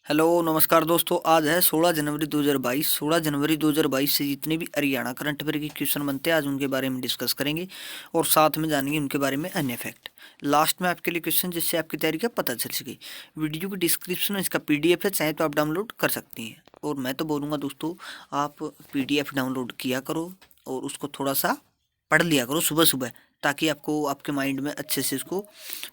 Hello नमस्कार दोस्तों। आज है 16 जनवरी 2022। 16 जनवरी 2022 से जितने भी हरियाणा करंट अफेयर के क्वेश्चन बनते हैं आज उनके बारे में डिस्कस करेंगे और साथ में जानेंगे उनके बारे में अन्य फैक्ट। लास्ट में आपके लिए क्वेश्चन जिससे आपकी तैयारी का पता चल सके। वीडियो के डिस्क्रिप्शन में इसका पीडीएफ है, चाहे तो आप डाउनलोड कर सकती हैं। और मैं तो बोलूँगा दोस्तों, आप पीडीएफ डाउनलोड किया करो और उसको थोड़ा सा पढ़ लिया करो सुबह सुबह, ताकि आपको आपके माइंड में अच्छे से इसको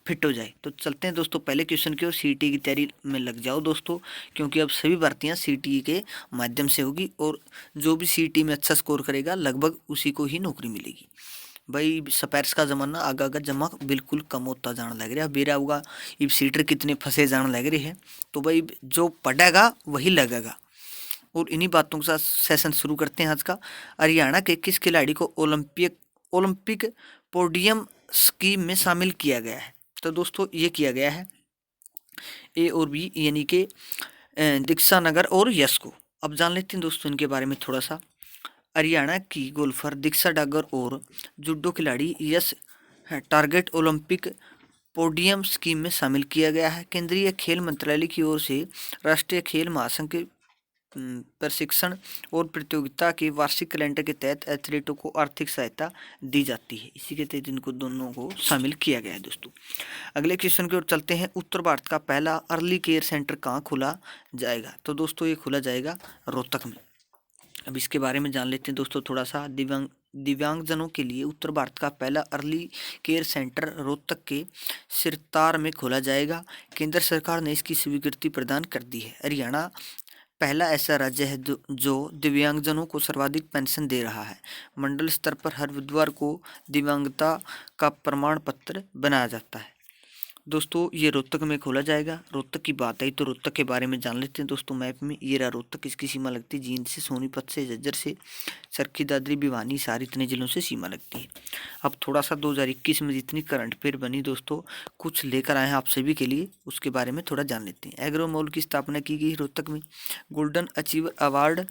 फिट हो जाए। तो चलते हैं दोस्तों पहले क्वेश्चन की ओर। सीईटी की तैयारी में लग जाओ दोस्तों, क्योंकि अब सभी भर्तियां सीईटी के माध्यम से होगी और जो भी सीईटी में अच्छा स्कोर करेगा लगभग उसी को ही नौकरी मिलेगी। भाई सपैर्स का जमाना आगा आगा जमा बिल्कुल कम होता जाने लग रहा है। बेरा होगा अब सीटर कितने फंसे जाने लग रहे हैं। तो भाई जो पढ़ेगा वही लगेगा। और इन्हीं बातों के साथ सेशन शुरू करते हैं आज का। हरियाणा के किस खिलाड़ी को ओलंपिक पोडियम स्कीम में शामिल किया गया है? तो दोस्तों ये किया गया है ए और बी, यानी कि दीक्षा नगर और यश को। अब जान लेते हैं दोस्तों इनके बारे में थोड़ा सा। हरियाणा की गोल्फर दीक्षा डागर और जूडो खिलाड़ी यश टारगेट ओलंपिक पोडियम स्कीम में शामिल किया गया है। केंद्रीय खेल मंत्रालय की ओर से राष्ट्रीय खेल महासंघ के प्रशिक्षण और प्रतियोगिता के वार्षिक कैलेंडर के तहत एथलीटों को आर्थिक सहायता दी जाती है। इसी के तहत इनको दोनों को शामिल किया गया है दोस्तों। अगले क्वेश्चन की ओर चलते हैं। उत्तर भारत का पहला अर्ली केयर सेंटर कहाँ खोला जाएगा? तो दोस्तों ये खोला जाएगा रोहतक में। अब इसके बारे में जान लेते हैं दोस्तों थोड़ा सा। दिव्यांगजनों के लिए उत्तर भारत का पहला अर्ली केयर सेंटर रोहतक के सिरतार में खोला जाएगा। केंद्र सरकार ने इसकी स्वीकृति प्रदान कर दी है। हरियाणा पहला ऐसा राज्य है जो दिव्यांगजनों को सर्वाधिक पेंशन दे रहा है। मंडल स्तर पर हर बुधवार को दिव्यांगता का प्रमाण पत्र बनाया जाता है। दोस्तों ये रोहतक में खोला जाएगा। रोहतक की बात आई तो रोहतक के बारे में जान लेते हैं दोस्तों। मैप में ये रहा रोहतक। इसकी सीमा लगती है जींद से, सोनीपत से, झज्जर से, चरखी दादरी, भिवानी, सारी इतने जिलों से सीमा लगती है। अब थोड़ा सा 2021 में जितनी करंट अफेयर बनी दोस्तों कुछ लेकर आए हैं आप सभी के लिए, उसके बारे में थोड़ा जान लेते हैं। एग्रो मॉल की स्थापना की गई रोहतक में। Golden achiever award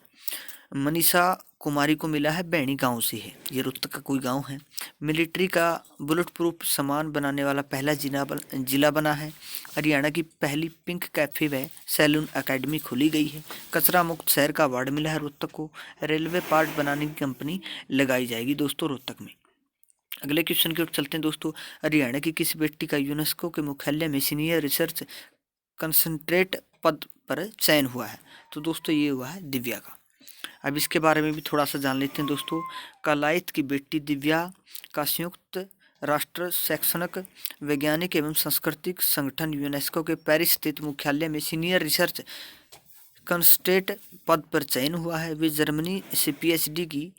Manisha Kumari को मिला है, बैणी गांव से है। ये रोहतक का कोई गांव है। मिलिट्री का बुलेट प्रूफ सामान बनाने वाला पहला जिला बना है। हरियाणा की पहली पिंक कैफे व सैलून एकेडमी खोली गई है। कचरा मुक्त शहर का अवार्ड मिला है रोहतक को। रेलवे पार्ट बनाने की कंपनी लगाई जाएगी दोस्तों रोहतक में। अगले क्वेश्चन की ओर चलते हैं दोस्तों। हरियाणा की किस व्यक्ति का यूनेस्को के मुख्यालय में सीनियर रिसर्च कंसंट्रेट पद पर चयन हुआ है? तो दोस्तों ये हुआ है दिव्या का। अब इसके बारे में भी थोड़ा सा जान लेते हैं दोस्तों। कलायत की बेटी दिव्या का संयुक्त राष्ट्र शैक्षणिक वैज्ञानिक एवं सांस्कृतिक संगठन यूनेस्को के पेरिस स्थित मुख्यालय में सीनियर रिसर्च कंसल्टेंट पद पर चयन हुआ है। वे जर्मनी से पीएचडी की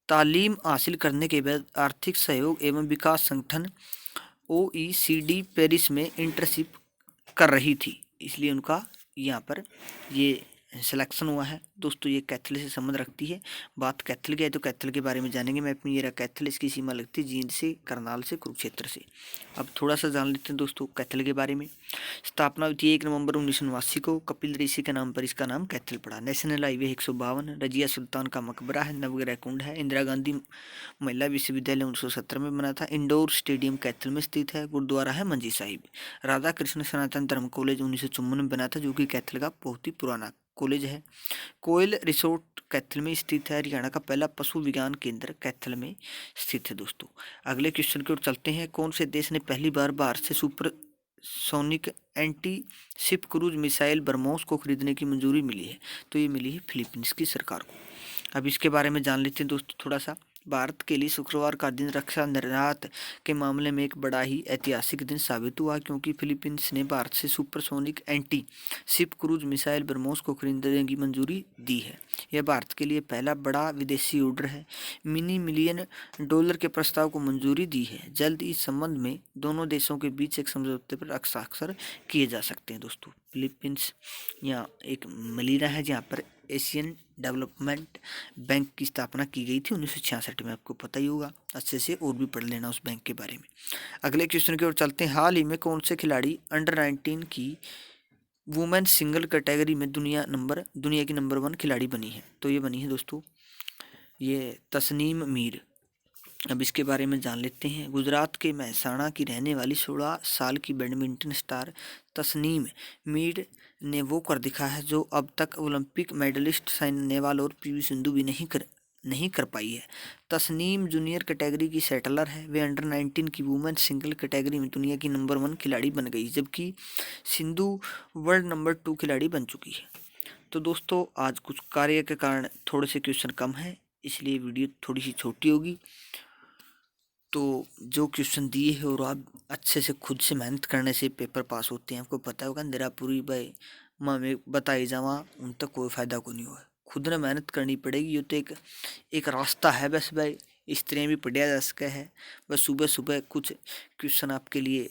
तालीम हासिल करने के बाद आर्थिक सहयोग एवं विकास संगठन ओईसीडी पेरिस में इंटर्नशिप कर रही थी, इसलिए उनका यहाँ पर ये सिलेक्शन हुआ है। दोस्तों ये कैथल से संबंध रखती है। बात कैथल की है तो कैथल के बारे में जानेंगे। मैं अपनी ये रहा कैथल, इसकी सीमा लगती है जींद से, करनाल से, कुरुक्षेत्र से। अब थोड़ा सा जान लेते हैं दोस्तों कैथल के बारे में। स्थापना हुई थी 1 नवंबर 1989 को। कपिल ऋषि के नाम पर इसका नाम कैथल पड़ा। नेशनल हाईवे 152, रजिया सुल्तान का मकबरा है, नवग्रह कुंड है। इंदिरा गांधी महिला विश्वविद्यालय 1970 में बना था। इंडोर स्टेडियम कैथल में स्थित है। गुरुद्वारा है मंजी साहिब। राधा कृष्ण सनातन धर्म कॉलेज 1954 में बना था, जो कि कैथल का बहुत ही पुराना कॉलेज है। कोयल रिसोर्ट कैथल में स्थित है। हरियाणा का पहला पशु विज्ञान केंद्र कैथल में स्थित है दोस्तों। अगले क्वेश्चन की ओर चलते हैं। कौन से देश ने पहली बार भारत से super sonic anti ship cruise missile BrahMos को खरीदने की मंजूरी मिली है? तो ये मिली है फिलीपींस की सरकार को। अब इसके बारे में जान लेते हैं दोस्तों थोड़ा सा। भारत के लिए शुक्रवार का दिन रक्षा निर्यात के मामले में एक बड़ा ही ऐतिहासिक दिन साबित हुआ, क्योंकि फिलीपींस ने भारत से supersonic anti ship cruise missile BrahMos को खरीदने की मंजूरी दी है। यह भारत के लिए पहला बड़ा विदेशी ऑर्डर है। मिनी मिलियन डॉलर के प्रस्ताव को मंजूरी दी है। जल्द इस संबंध में दोनों देशों के बीच एक समझौते पर हस्ताक्षर किए जा सकते हैं दोस्तों। फिलीपींस यहाँ एक मलीना है जहाँ पर एशियन डेवलपमेंट बैंक की स्थापना की गई थी 1966 में। आपको पता ही होगा अच्छे से, और भी पढ़ लेना उस बैंक के बारे में। अगले क्वेश्चन की ओर चलते हैं। हाल ही में कौन से खिलाड़ी अंडर 19 की वुमेन सिंगल कैटेगरी में दुनिया की नंबर 1 खिलाड़ी बनी है? तो ये बनी है दोस्तों ये तस्नीम मीर। अब इसके बारे में जान लेते हैं। गुजरात के महसाणा की रहने वाली 16 साल की बैडमिंटन स्टार तस्नीम मीर ने वो कर दिखा है जो अब तक ओलंपिक मेडलिस्ट साइना नेहवाल और पीवी सिंधु भी नहीं कर पाई है। तस्नीम जूनियर कैटेगरी की सेटलर है। वे अंडर 19 की वुमेन सिंगल कैटेगरी में दुनिया की नंबर 1 खिलाड़ी बन गई, जबकि सिंधु वर्ल्ड नंबर 2 खिलाड़ी बन चुकी है। तो दोस्तों आज कुछ कार्य के कारण थोड़े से क्वेश्चन कम है, इसलिए वीडियो थोड़ी सी छोटी होगी। तो जो क्वेश्चन दिए है और आप अच्छे से खुद से मेहनत करने से पेपर पास होते हैं। आपको पता होगा अंधेरा पूरी भाई माँ में बताई जावा उन तक कोई फ़ायदा को नहीं हुआ। खुद ने मेहनत करनी पड़ेगी। ये तो एक रास्ता है बस भाई, इस तरह भी पढ़ा जा सका है। बस सुबह सुबह कुछ क्वेश्चन आपके लिए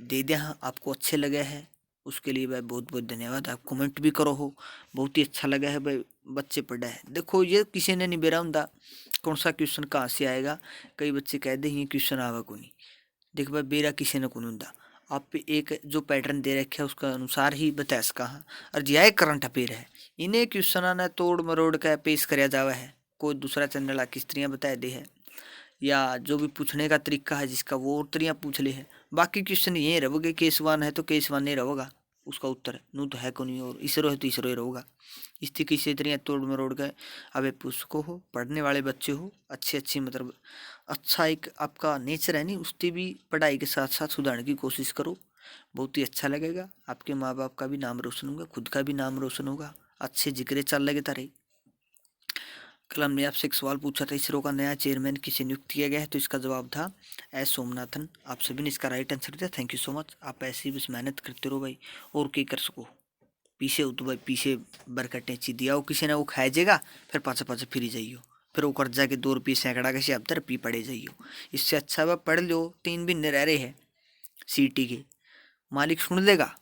दे दिया, आपको अच्छे लगे हैं उसके लिए भाई बहुत बहुत धन्यवाद। आप कमेंट भी करो हो, बहुत ही अच्छा लगा है भाई बच्चे पढ़ा है। देखो ये किसी ने नहीं बेरा होंगे कौन सा क्वेश्चन कहाँ से आएगा। कई बच्चे कह दे ये क्वेश्चन आवा को नहीं, देख भाई बेरा किसी ने कौन होंगे। आप पे एक जो पैटर्न दे रखे है उसका अनुसार ही बता सका हाँ। और यह करंट अफेयर है, इन्हें क्वेश्चन ने तोड़ मरोड़ कर पेश कराया जावा है। कोई दूसरा चैनल आ किस तरह बताए दे है, या जो भी पूछने का तरीका है जिसका वो और तरह पूछ ले है। बाकी क्वेश्चन ये रहोगे, केसवान है तो केसवान नहीं रहोगा उसका उत्तर नू तो है को नहीं, और इसरो है तो इसरो ही रहोगा। इस तरीके से तरह तोड़ मरोड़ गए। अब पुस्तकों हो, पढ़ने वाले बच्चे हो, अच्छी मतलब अच्छा एक आपका नेचर है नहीं, उसकी भी पढ़ाई के साथ साथ सुधारने की कोशिश करो। बहुत ही अच्छा लगेगा, आपके माँ बाप का भी नाम रोशन होगा, खुद का भी नाम रोशन होगा, अच्छे जिक्रे चल लगे तारे। कल हमने आपसे एक सवाल पूछा था, इसरो का नया चेयरमैन किसे नियुक्त किया गया है, तो इसका जवाब था एस सोमनाथन। आप सभी ने इसका राइट आंसर दिया, थैंक यू सो मच। आप ऐसे ही बस मेहनत करते रहो भाई, और क्या कर सको। पीछे हो तो भाई पीछे बरकटें ची दिया हो किसी ने वो खाए जाएगा, फिर पाछा पाछा फिरी जाइयो, फिर वो कर्जा के 2 रुपये सैकड़ा के अब पी पड़े जाइयो। इससे अच्छा वह पढ़ लो, 3 महीने रह रहे हैं सीटी के, मालिक सुन लेगा।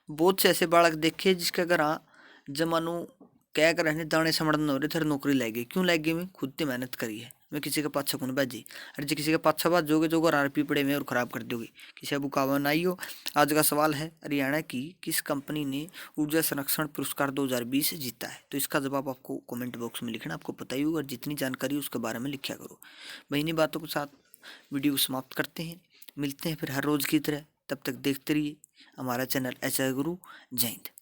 बहुत से ऐसे बालक देखे जिसका घर हाँ जमानो क्या कर रहने दाने समड़न हो रहे थे, नौकरी लग गई। क्यों लग गई? मैं खुद ने मेहनत करी है, मैं किसी का पाछा कौन बाजी। अरे जी किसी का पाछा बाज जोगे जो आरपी पड़े में और ख़राब कर दोगे, किसी का बुकावन आई हो। आज का सवाल है, हरियाणा की किस कंपनी ने ऊर्जा संरक्षण पुरस्कार 2020 जीता है, तो इसका जवाब आपको कमेंट बॉक्स में लिखना। आपको पता ही होगा, जितनी जानकारी उसके बारे में लिखा करो। भाई इन्हीं बातों के साथ वीडियो को समाप्त करते हैं, मिलते हैं फिर हर रोज़ की तरह। तब तक देखते रहिए हमारा चैनल एच गुरु। जय हिंद।